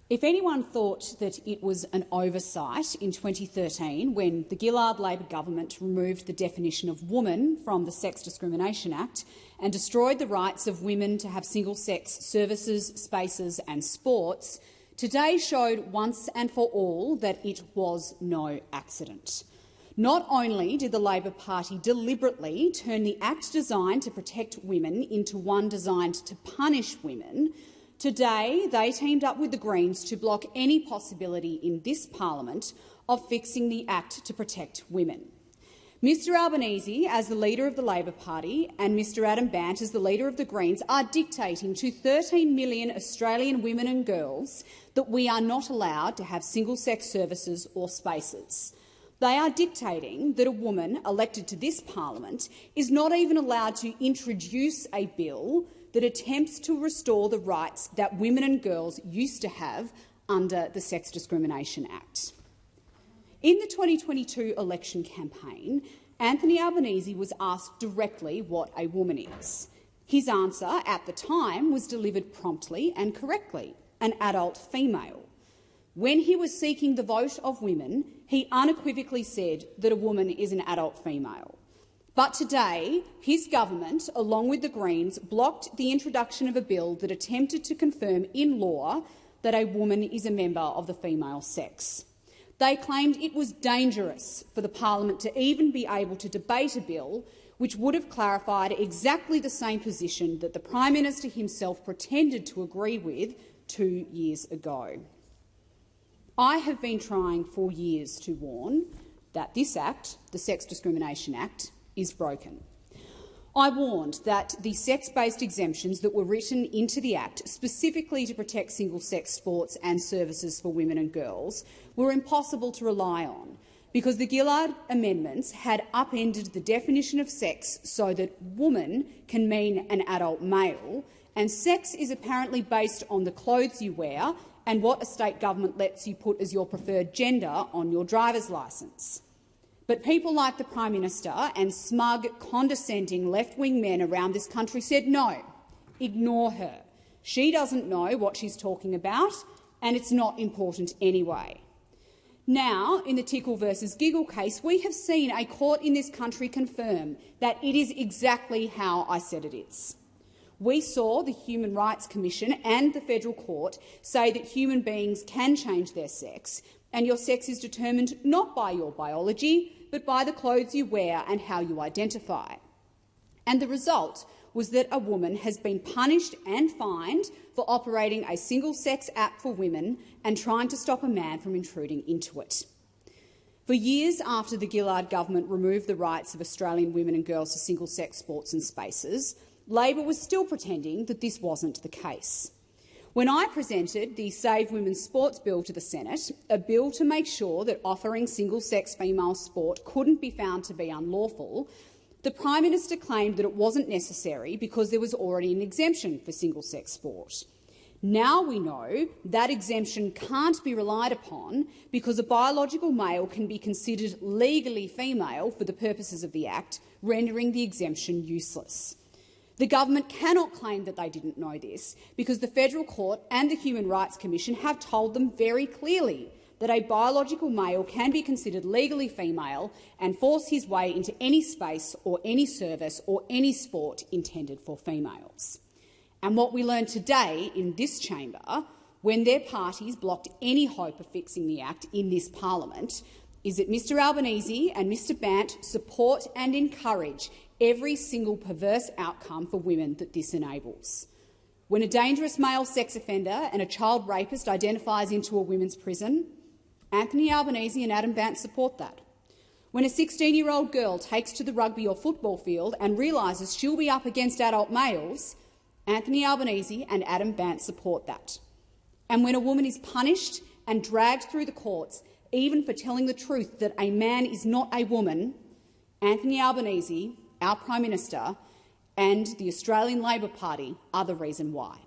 If anyone thought that it was an oversight in 2013 when the Gillard Labor government removed the definition of woman from the Sex Discrimination Act and destroyed the rights of women to have single-sex services, spaces and sports, today showed once and for all that it was no accident. Not only did the Labor Party deliberately turn the act designed to protect women into one designed to punish women, today they teamed up with the Greens to block any possibility in this parliament of fixing the act to protect women. Mr Albanese, as the leader of the Labor Party, and Mr Adam Bandt, as the leader of the Greens, are dictating to 13 million Australian women and girls that we are not allowed to have single-sex services or spaces. They are dictating that a woman elected to this parliament is not even allowed to introduce a bill that attempts to restore the rights that women and girls used to have under the Sex Discrimination Act. In the 2022 election campaign, Anthony Albanese was asked directly what a woman is. His answer at the time was delivered promptly and correctly: an adult female. When he was seeking the vote of women, he unequivocally said that a woman is an adult female. But today, his government, along with the Greens, blocked the introduction of a bill that attempted to confirm in law that a woman is a member of the female sex. They claimed it was dangerous for the parliament to even be able to debate a bill which would have clarified exactly the same position that the Prime Minister himself pretended to agree with 2 years ago. I have been trying for years to warn that this Act, the Sex Discrimination Act, is broken. I warned that the sex-based exemptions that were written into the Act specifically to protect single-sex sports and services for women and girls were impossible to rely on because the Gillard amendments had upended the definition of sex so that woman can mean an adult male, and sex is apparently based on the clothes you wear and what a state government lets you put as your preferred gender on your driver's licence. But people like the Prime Minister and smug, condescending left-wing men around this country said no, ignore her. She doesn't know what she's talking about, and it's not important anyway. Now, in the Tickle versus Giggle case, we have seen a court in this country confirm that it is exactly how I said it is. We saw the Human Rights Commission and the Federal Court say that human beings can change their sex, and your sex is determined not by your biology, but by the clothes you wear and how you identify. And the result was that a woman has been punished and fined for operating a single-sex app for women and trying to stop a man from intruding into it. For years after the Gillard government removed the rights of Australian women and girls to single-sex sports and spaces, Labor was still pretending that this wasn't the case. When I presented the Save Women's Sports Bill to the Senate, a bill to make sure that offering single-sex female sport couldn't be found to be unlawful, the Prime Minister claimed that it wasn't necessary because there was already an exemption for single-sex sport. Now we know that exemption can't be relied upon because a biological male can be considered legally female for the purposes of the Act, rendering the exemption useless. The government cannot claim that they didn't know this because the Federal Court and the Human Rights Commission have told them very clearly that a biological male can be considered legally female and force his way into any space or any service or any sport intended for females. And what we learned today in this chamber, when their parties blocked any hope of fixing the Act in this parliament, is that Mr Albanese and Mr Bandt support and encourage every single perverse outcome for women that this enables. When a dangerous male sex offender and a child rapist identifies into a women's prison, Anthony Albanese and Adam Bandt support that. When a 16-year-old girl takes to the rugby or football field and realises she'll be up against adult males, Anthony Albanese and Adam Bandt support that. And when a woman is punished and dragged through the courts, even for telling the truth that a man is not a woman, Anthony Albanese, our Prime Minister, and the Australian Labor Party are the reason why.